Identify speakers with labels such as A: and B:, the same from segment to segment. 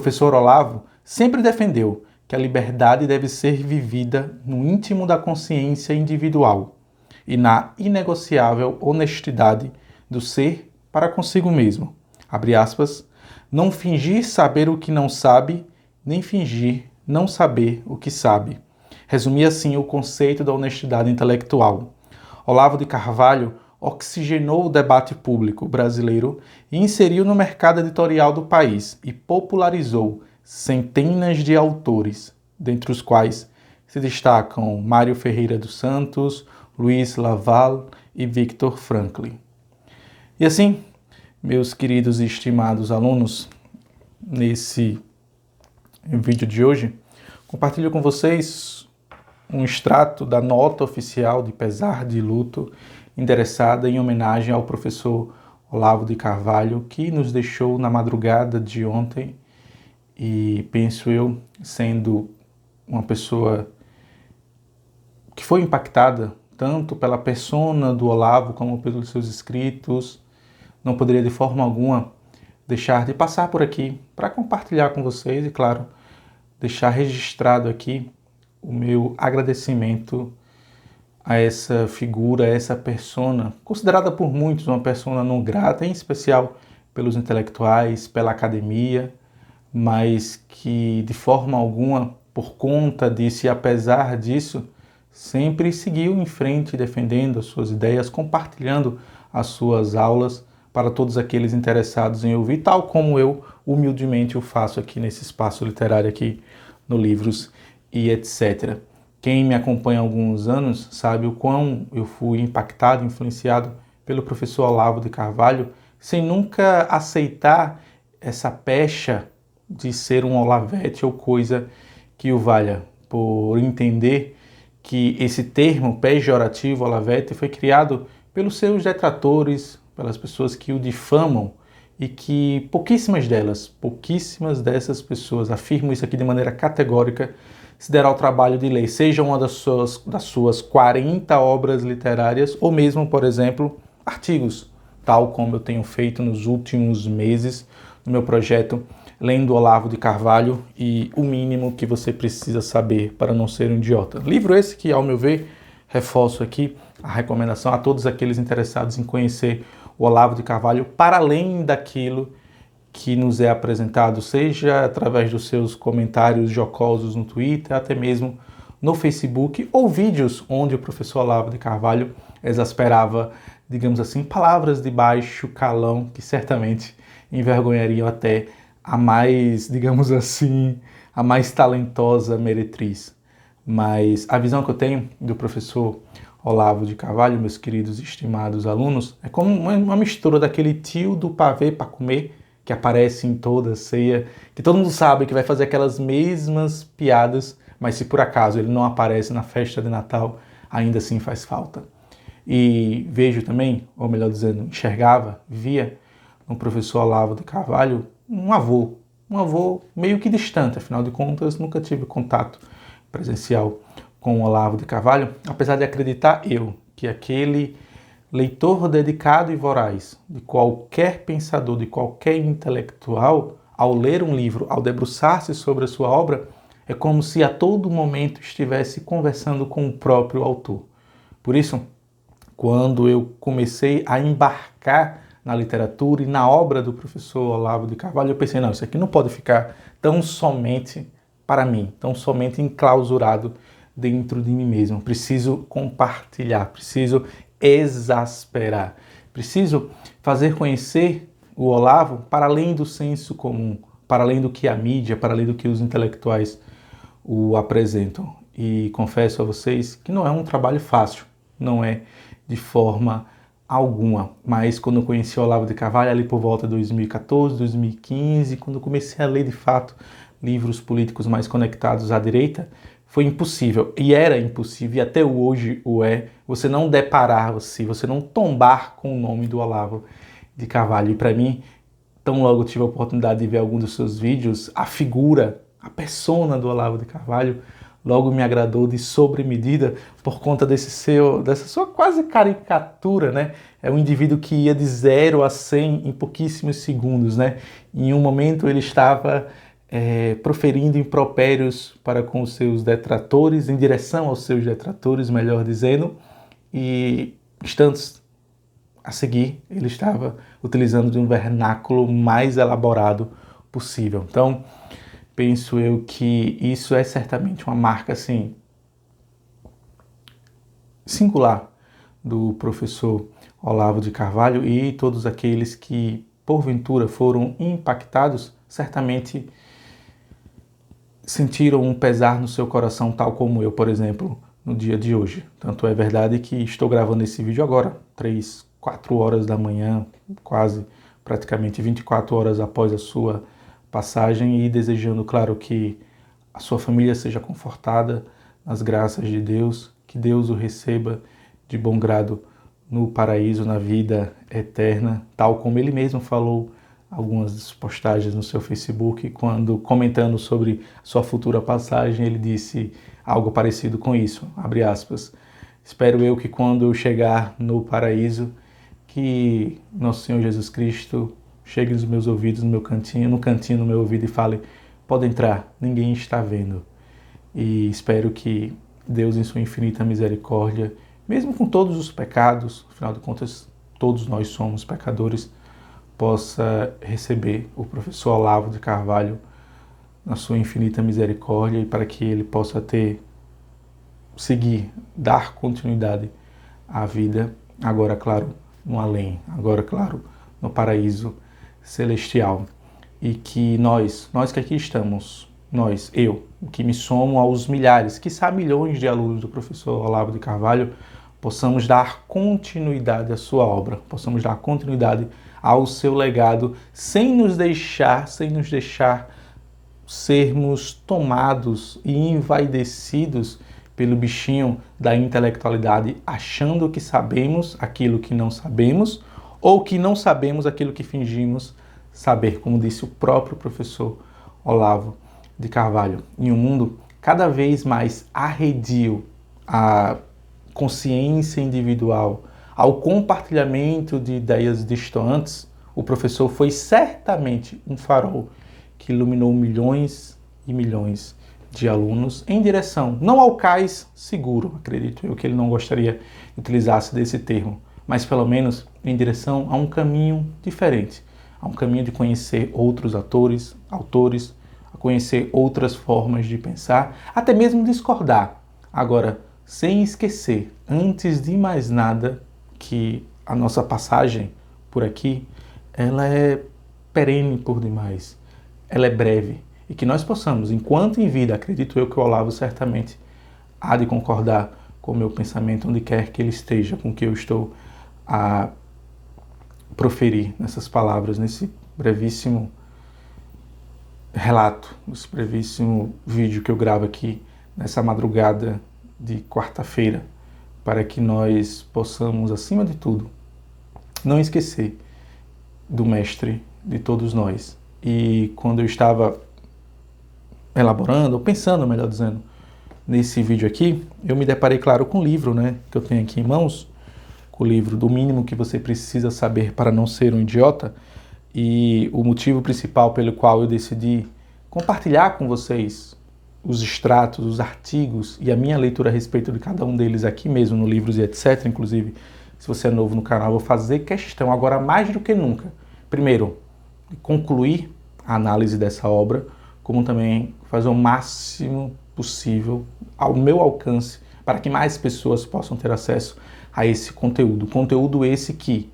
A: professor Olavo sempre defendeu que a liberdade deve ser vivida no íntimo da consciência individual e na inegociável honestidade do ser para consigo mesmo. Abre aspas, não fingir saber o que não sabe, nem fingir não saber o que sabe. Resumia assim o conceito da honestidade intelectual. Olavo de Carvalho oxigenou o debate público brasileiro e inseriu no mercado editorial do país e popularizou centenas de autores, dentre os quais se destacam Mário Ferreira dos Santos, Luiz Laval e Victor Franklin. E assim, meus queridos e estimados alunos, nesse vídeo de hoje, compartilho com vocês um extrato da nota oficial de pesar de luto endereçada em homenagem ao professor Olavo de Carvalho, que nos deixou na madrugada de ontem e, penso eu, sendo uma pessoa que foi impactada tanto pela persona do Olavo como pelos seus escritos, não poderia de forma alguma deixar de passar por aqui para compartilhar com vocês e, claro, deixar registrado aqui o meu agradecimento a essa figura, a essa persona, considerada por muitos uma persona não grata, em especial pelos intelectuais, pela academia, mas que de forma alguma, por conta disso e apesar disso, sempre seguiu em frente defendendo as suas ideias, compartilhando as suas aulas para todos aqueles interessados em ouvir, tal como eu humildemente o faço aqui nesse espaço literário aqui no Livros e etc. Quem me acompanha há alguns anos sabe o quão eu fui impactado, influenciado pelo professor Olavo de Carvalho, sem nunca aceitar essa pecha de ser um Olavete ou coisa que o valha, por entender que esse termo pejorativo Olavete foi criado pelos seus detratores, pelas pessoas que o difamam e que pouquíssimas dessas pessoas, afirmo isso aqui de maneira categórica, se deram ao trabalho de ler, seja uma das suas 40 obras literárias ou mesmo, por exemplo, artigos, tal como eu tenho feito nos últimos meses no meu projeto Lendo Olavo de Carvalho e o mínimo que você precisa saber para não ser um idiota. Livro esse que, ao meu ver, reforço aqui a recomendação a todos aqueles interessados em conhecer o Olavo de Carvalho para além daquilo que nos é apresentado, seja através dos seus comentários jocosos no Twitter, até mesmo no Facebook, ou vídeos onde o professor Olavo de Carvalho exasperava, digamos assim, palavras de baixo calão que certamente envergonhariam até a mais, digamos assim, a mais talentosa meretriz. Mas a visão que eu tenho do professor Olavo de Carvalho, meus queridos e estimados alunos, é como uma mistura daquele tio do pavê para comer, que aparece em toda a ceia, que todo mundo sabe que vai fazer aquelas mesmas piadas, mas se por acaso ele não aparece na festa de Natal, ainda assim faz falta. E vejo também, ou melhor dizendo, via no professor Olavo de Carvalho um avô meio que distante, afinal de contas nunca tive contato presencial com o Olavo de Carvalho, apesar de acreditar eu que aquele leitor dedicado e voraz de qualquer pensador, de qualquer intelectual, ao ler um livro, ao debruçar-se sobre a sua obra, é como se a todo momento estivesse conversando com o próprio autor. Por isso, quando eu comecei a embarcar na literatura e na obra do professor Olavo de Carvalho, eu pensei, não, isso aqui não pode ficar tão somente para mim, tão somente enclausurado dentro de mim mesmo. Preciso compartilhar, preciso exasperar. Preciso fazer conhecer o Olavo para além do senso comum, para além do que a mídia, para além do que os intelectuais o apresentam. E confesso a vocês que não é um trabalho fácil, não é de forma alguma. Mas quando eu conheci o Olavo de Carvalho, ali por volta de 2014, 2015, quando eu comecei a ler de fato livros políticos mais conectados à direita, foi impossível, e era impossível, e até hoje o é, você não deparar-se, você não tombar com o nome do Olavo de Carvalho. E para mim, tão logo tive a oportunidade de ver algum dos seus vídeos, a figura, a persona do Olavo de Carvalho logo me agradou de sobremedida por conta dessa sua quase caricatura, né? É um indivíduo que ia de 0 a 100 em pouquíssimos segundos, né? Em um momento ele estava proferindo impropérios para com os seus detratores, em direção aos seus detratores, melhor dizendo, e instantes a seguir ele estava utilizando de um vernáculo mais elaborado possível. Então, penso eu que isso é certamente uma marca assim singular do professor Olavo de Carvalho, e todos aqueles que porventura foram impactados certamente sentiram um pesar no seu coração, tal como eu, por exemplo, no dia de hoje. Tanto é verdade que estou gravando esse vídeo agora, 3, 4 horas da manhã, quase praticamente 24 horas após a sua passagem, e desejando, claro, que a sua família seja confortada nas graças de Deus, que Deus o receba de bom grado no paraíso, na vida eterna, tal como ele mesmo falou algumas postagens no seu Facebook, quando comentando sobre sua futura passagem, ele disse algo parecido com isso, abre aspas, espero eu que quando eu chegar no paraíso, que nosso Senhor Jesus Cristo chegue nos meus ouvidos, no cantinho do meu ouvido e fale, pode entrar, ninguém está vendo. E espero que Deus, em sua infinita misericórdia, mesmo com todos os pecados, afinal de contas, todos nós somos pecadores, possa receber o professor Olavo de Carvalho na sua infinita misericórdia, e para que ele possa seguir, dar continuidade à vida, agora, claro, no além, agora, claro, no paraíso celestial. E que nós que aqui estamos, eu, que me somo aos milhares, quiçá milhões de alunos do professor Olavo de Carvalho, possamos dar continuidade à sua obra, possamos dar continuidade ao seu legado, sem nos deixar sermos tomados e envaidecidos pelo bichinho da intelectualidade, achando que sabemos aquilo que não sabemos, ou que não sabemos aquilo que fingimos saber, como disse o próprio professor Olavo de Carvalho. Em um mundo cada vez mais arredio à consciência individual, ao compartilhamento de ideias distantes, o professor foi certamente um farol que iluminou milhões e milhões de alunos em direção, não ao cais seguro, acredito eu que ele não gostaria que utilizasse desse termo, mas pelo menos em direção a um caminho diferente, a um caminho de conhecer outros autores, a conhecer outras formas de pensar, até mesmo discordar. Agora, sem esquecer, antes de mais nada, que a nossa passagem por aqui, ela é perene por demais, ela é breve, e que nós possamos, enquanto em vida, acredito eu que o Olavo certamente há de concordar com o meu pensamento, onde quer que ele esteja, com o que eu estou a proferir nessas palavras, nesse brevíssimo relato, nesse brevíssimo vídeo que eu gravo aqui nessa madrugada de quarta-feira, para que nós possamos, acima de tudo, não esquecer do mestre de todos nós. E quando eu estava elaborando, ou pensando, melhor dizendo, nesse vídeo aqui, eu me deparei, claro, com o livro, que eu tenho aqui em mãos, com o livro Do Mínimo que Você Precisa Saber para Não Ser um Idiota, e o motivo principal pelo qual eu decidi compartilhar com vocês os extratos, os artigos e a minha leitura a respeito de cada um deles aqui mesmo no Livros e etc. Inclusive, se você é novo no canal, eu vou fazer questão agora mais do que nunca, primeiro, de concluir a análise dessa obra, como também fazer o máximo possível ao meu alcance para que mais pessoas possam ter acesso a esse conteúdo. Conteúdo esse que,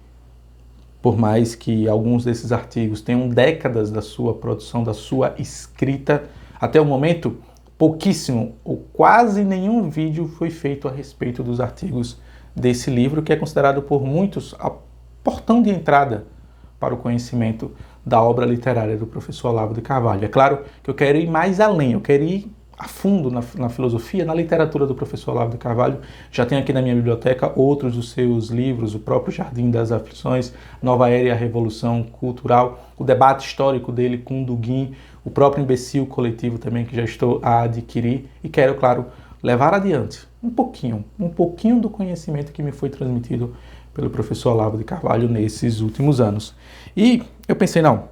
A: por mais que alguns desses artigos tenham décadas da sua produção, da sua escrita, até o momento, pouquíssimo ou quase nenhum vídeo foi feito a respeito dos artigos desse livro, que é considerado por muitos o portão de entrada para o conhecimento da obra literária do professor Olavo de Carvalho. É claro que eu quero ir mais além, eu quero ir a fundo na filosofia, na literatura do professor Olavo de Carvalho. Já tenho aqui na minha biblioteca outros dos seus livros, o próprio Jardim das Aflições, Nova Era e a Revolução Cultural, o debate histórico dele com Dugin, o próprio Imbecil Coletivo também, que já estou a adquirir, e quero, claro, levar adiante um pouquinho do conhecimento que me foi transmitido pelo professor Olavo de Carvalho nesses últimos anos. E eu pensei, não,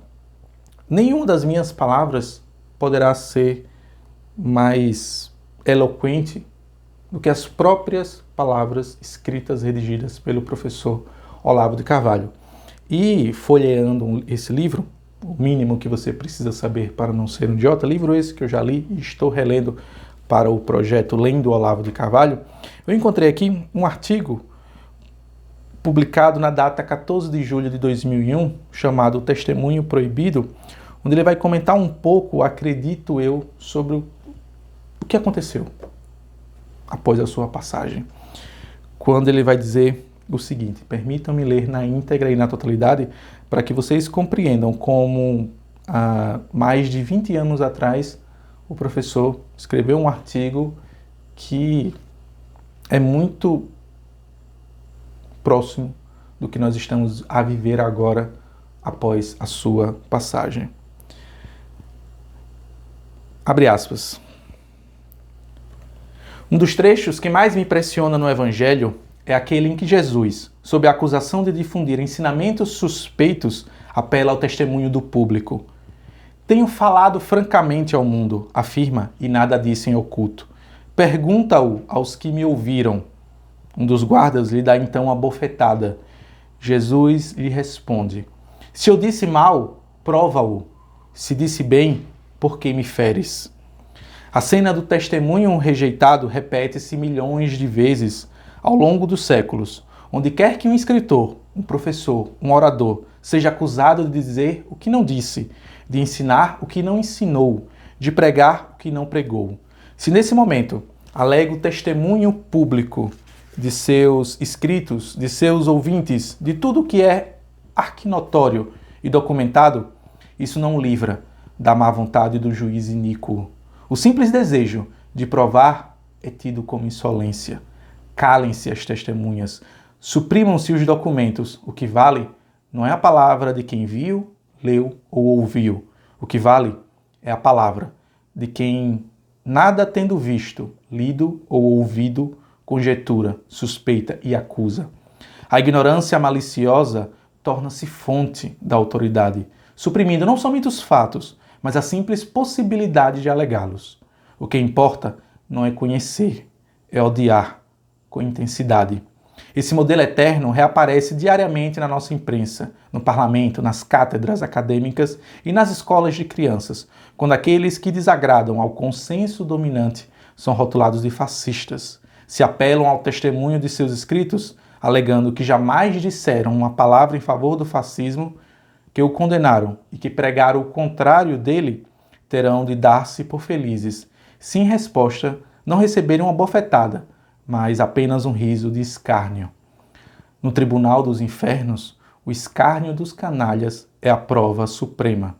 A: nenhuma das minhas palavras poderá ser mais eloquente do que as próprias palavras escritas, redigidas pelo professor Olavo de Carvalho. E folheando esse livro, o mínimo que você precisa saber para não ser um idiota, livro esse que eu já li e estou relendo para o projeto Lendo Olavo de Carvalho, eu encontrei aqui um artigo publicado na data 14 de julho de 2001, chamado Testemunho Proibido, onde ele vai comentar um pouco, acredito eu, sobre o que aconteceu após a sua passagem. Quando ele vai dizer o seguinte: permitam-me ler na íntegra e na totalidade para que vocês compreendam como há mais de 20 anos atrás o professor escreveu um artigo que é muito próximo do que nós estamos a viver agora após a sua passagem. Abre aspas. Um dos trechos que mais me impressiona no Evangelho é aquele em que Jesus, sob a acusação de difundir ensinamentos suspeitos, apela ao testemunho do público. Tenho falado francamente ao mundo, afirma, e nada disse em oculto. Pergunta-o aos que me ouviram. Um dos guardas lhe dá então uma bofetada. Jesus lhe responde: se eu disse mal, prova-o. Se disse bem, por que me feres? A cena do testemunho rejeitado repete-se milhões de vezes ao longo dos séculos. Onde quer que um escritor, um professor, um orador seja acusado de dizer o que não disse, de ensinar o que não ensinou, de pregar o que não pregou. Se nesse momento alega o testemunho público de seus escritos, de seus ouvintes, de tudo que é arquinotório e documentado, isso não livra da má vontade do juiz iníquo. O simples desejo de provar é tido como insolência. Calem-se as testemunhas, suprimam-se os documentos. O que vale não é a palavra de quem viu, leu ou ouviu. O que vale é a palavra de quem, nada tendo visto, lido ou ouvido, conjetura, suspeita e acusa. A ignorância maliciosa torna-se fonte da autoridade, suprimindo não somente os fatos, mas a simples possibilidade de alegá-los. O que importa não é conhecer, é odiar com intensidade. Esse modelo eterno reaparece diariamente na nossa imprensa, no parlamento, nas cátedras acadêmicas e nas escolas de crianças, quando aqueles que desagradam ao consenso dominante são rotulados de fascistas, se apelam ao testemunho de seus escritos, alegando que jamais disseram uma palavra em favor do fascismo, que o condenaram e que pregaram o contrário dele, terão de dar-se por felizes, se em resposta não receberem uma bofetada, mas apenas um riso de escárnio. No tribunal dos infernos, o escárnio dos canalhas é a prova suprema.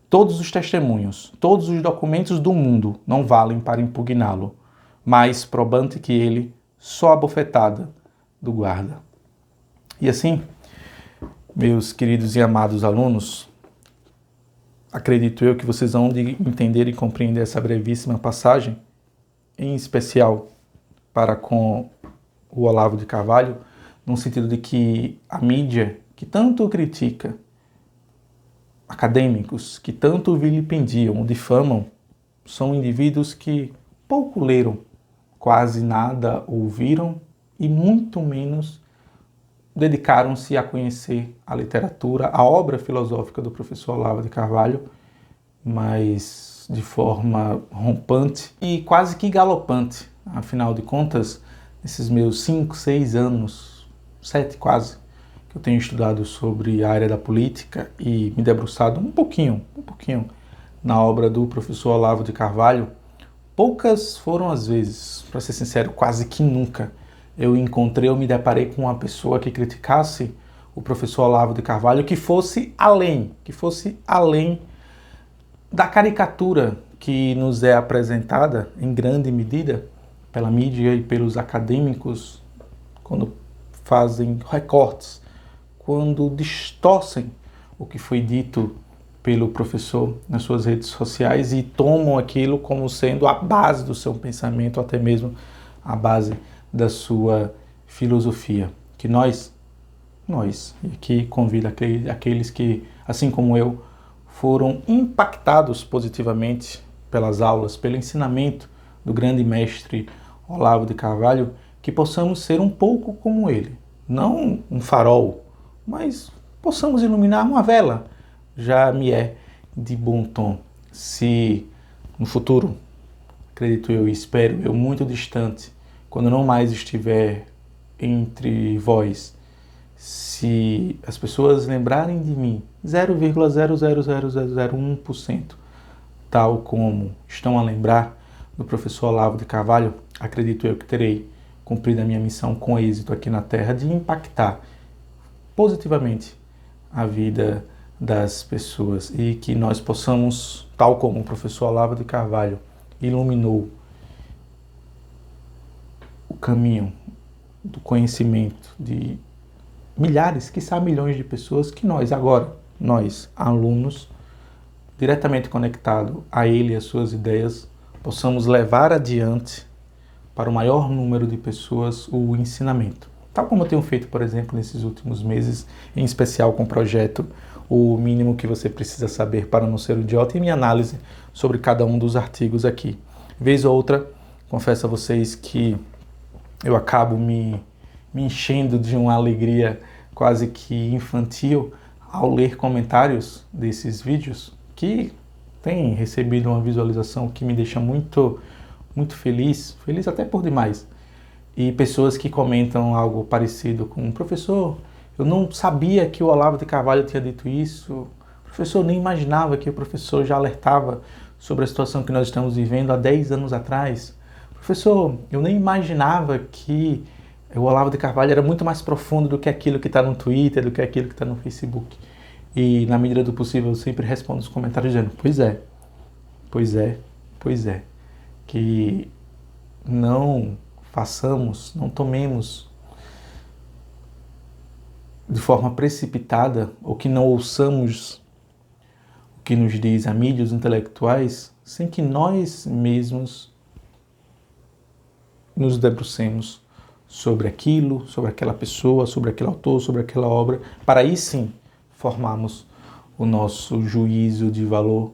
A: Todos os testemunhos, todos os documentos do mundo não valem para impugná-lo. Mais probante que ele, só a bofetada do guarda. E assim, meus queridos e amados alunos, acredito eu que vocês vão entender e compreender essa brevíssima passagem, em especial para com o Olavo de Carvalho, no sentido de que a mídia, que tanto critica, acadêmicos, que tanto vilipendiam, difamam, são indivíduos que pouco leram, quase nada ouviram e muito menos dedicaram-se a conhecer a literatura, a obra filosófica do professor Olavo de Carvalho, mas de forma rompante e quase que galopante. Afinal de contas, nesses meus 5, 6 anos, 7 quase, que eu tenho estudado sobre a área da política e me debruçado um pouquinho na obra do professor Olavo de Carvalho, poucas foram as vezes, para ser sincero, quase que nunca, eu me deparei com uma pessoa que criticasse o professor Olavo de Carvalho que fosse além da caricatura que nos é apresentada em grande medida pela mídia e pelos acadêmicos quando fazem recortes, quando distorcem o que foi dito pelo professor nas suas redes sociais e tomam aquilo como sendo a base do seu pensamento, até mesmo a base da sua filosofia. Que nós, e aqui convido aqueles que, assim como eu, foram impactados positivamente pelas aulas, pelo ensinamento do grande mestre Olavo de Carvalho, que possamos ser um pouco como ele. Não um farol, mas possamos iluminar uma vela. Já me é de bom tom. Se no futuro, acredito eu e espero eu, muito distante, quando não mais estiver entre vós, se as pessoas lembrarem de mim 0,00001%, tal como estão a lembrar do professor Olavo de Carvalho, acredito eu que terei cumprido a minha missão com êxito aqui na Terra de impactar positivamente a vida das pessoas e que nós possamos, tal como o professor Olavo de Carvalho iluminou o caminho do conhecimento de milhares, quiçá milhões de pessoas, que nós agora, nós alunos, diretamente conectado a ele e as suas ideias, possamos levar adiante para o maior número de pessoas o ensinamento. Tal como eu tenho feito, por exemplo, nesses últimos meses, em especial com o projeto O Mínimo que Você Precisa Saber para Não Ser um Idiota e minha análise sobre cada um dos artigos aqui. Vez ou outra, confesso a vocês que eu acabo me enchendo de uma alegria quase que infantil ao ler comentários desses vídeos, que tem recebido uma visualização que me deixa muito feliz até por demais. E pessoas que comentam algo parecido com: professor, eu não sabia que o Olavo de Carvalho tinha dito isso, professor, eu nem imaginava que o professor já alertava sobre a situação que nós estamos vivendo há 10 anos atrás, professor, eu nem imaginava que o Olavo de Carvalho era muito mais profundo do que aquilo que está no Twitter, do que aquilo que está no Facebook. E na medida do possível eu sempre respondo os comentários dizendo: pois é, que não façamos, não tomemos de forma precipitada, ou que não ouçamos o que nos diz a mídia, os intelectuais, sem que nós mesmos nos debrucemos sobre aquilo, sobre aquela pessoa, sobre aquele autor, sobre aquela obra, para aí sim formarmos o nosso juízo de valor,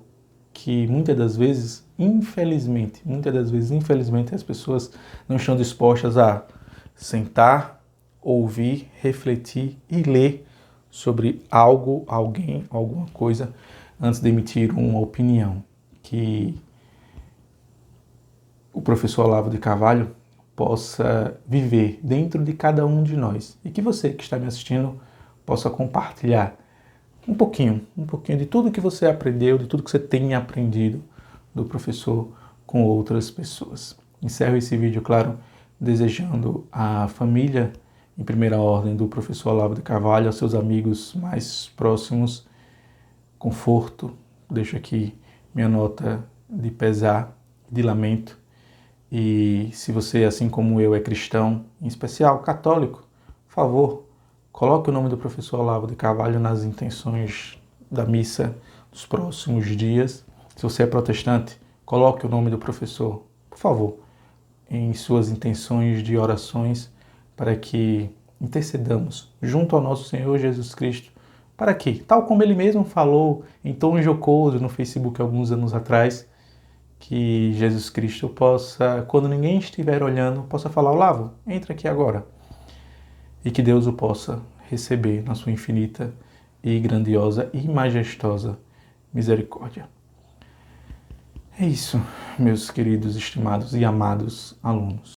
A: que muitas das vezes, infelizmente, as pessoas não estão dispostas a sentar, ouvir, refletir e ler sobre algo, alguém, alguma coisa, antes de emitir uma opinião. Que o professor Olavo de Carvalho possa viver dentro de cada um de nós e que você que está me assistindo possa compartilhar um pouquinho de tudo que você aprendeu, de tudo que você tem aprendido do professor com outras pessoas. Encerro esse vídeo, claro, desejando à família, em primeira ordem, do professor Olavo de Carvalho, aos seus amigos mais próximos, conforto. Deixo aqui minha nota de pesar, de lamento. E se você, assim como eu, é cristão, em especial católico, por favor, coloque o nome do professor Olavo de Carvalho nas intenções da missa dos próximos dias. Se você é protestante, coloque o nome do professor, por favor, em suas intenções de orações, para que intercedamos junto ao nosso Senhor Jesus Cristo, para que, tal como ele mesmo falou em tom jocoso no Facebook alguns anos atrás, que Jesus Cristo possa, quando ninguém estiver olhando, possa falar: Olavo, entra aqui agora. E que Deus o possa receber na sua infinita e grandiosa e majestosa misericórdia. É isso, meus queridos, estimados e amados alunos.